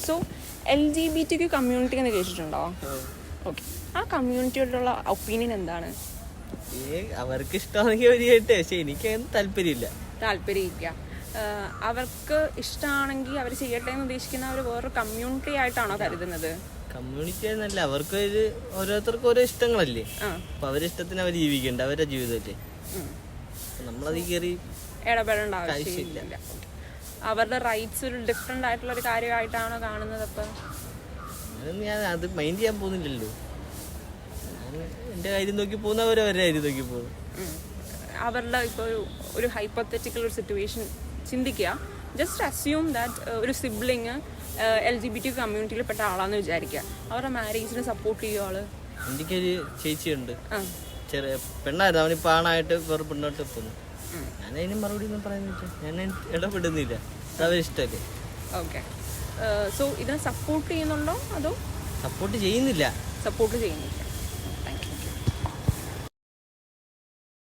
So LGBT community എന്ന് കേട്ടിട്ടുണ്ടോ? Okay, ആ കമ്മ്യൂണിറ്റിയോടുള്ള ഒപ്പീനിയൻ എന്താണ്? അവർക്ക് ഇഷ്ടമാണെങ്കിൽ അവർ കേട്ടെ, പക്ഷെ എനിക്ക് താല്പര്യമില്ല. അവർക്ക് ഇഷ്ടമാണെങ്കിൽ അവർ ചെയ്യട്ടെ എന്ന് ഉദ്ദേശിക്കുന്ന അവർ വേറൊരു കമ്മ്യൂണിറ്റി ആയിട്ടാണോ കരുതുന്നത്? കമ്മ്യൂണിറ്റി എന്നല്ല, അവർക്ക് ഓരോരുത്തർക്കും ഓരോ ഇഷ്ടങ്ങളല്ലേ. അപ്പൊ അവരുടെ ഇഷ്ടത്തിന് അവർ ജീവിക്കണ്ട, അവരുടെ ജീവിതമല്ലേ. നമ്മളത് കയറി ഇടപെടേണ്ട ആവശ്യമില്ല. അവരുടെ റൈറ്റ്സ് ഒരു ഡിഫറെന്റ് ആയിട്ടുള്ള ഒരു കാര്യമായിട്ടാണോ കാണുന്നത്? അപ്പം ഞാൻ അത് മൈൻഡ് ചെയ്യാൻ പോകുന്നില്ലല്ലോ. എന്റെ കാര്യം നോക്കി പോകുന്നവരെ അവരുടെ കാര്യം നോക്കി പോകും. അവരുടെ ഇപ്പോൾ ഒരു ഹൈപ്പോത്തറ്റിക്കൽ ഒരു സിറ്റുവേഷൻ ചിന്തിക്കുക. ജസ്റ്റ് അസ്യൂം ദാറ്റ് ഒരു സിബ്ലിങ് LGBT കമ്മ്യൂണിറ്റിയിൽ പെട്ട ആളാന്ന് വിചാരിക്കുക. അവരുടെ മാരേജിന് സപ്പോർട്ട് ചെയ്യുമോ ആള്? എനിക്കൊരു ചേച്ചിയുണ്ട്, ചെറിയ പെണ്ണായിരുന്നു, അവനിപ്പോൾ ആണായിട്ട് വേറെ പെണ്ണോട്ട് പോകുന്നു. ഞാൻ അതിന് മറുപടി ഒന്നും പറയുന്നില്ല, ഞാൻ ഇടപെടുന്നില്ല, അവരിഷ്ടമല്ലേ. ഓക്കെ, സോ ഇതിനെ സപ്പോർട്ട് ചെയ്യുന്നുണ്ടോ അതോ? സപ്പോർട്ട് ചെയ്യുന്നില്ല. സപ്പോർട്ട് ചെയ്യുന്നില്ല. Thank you.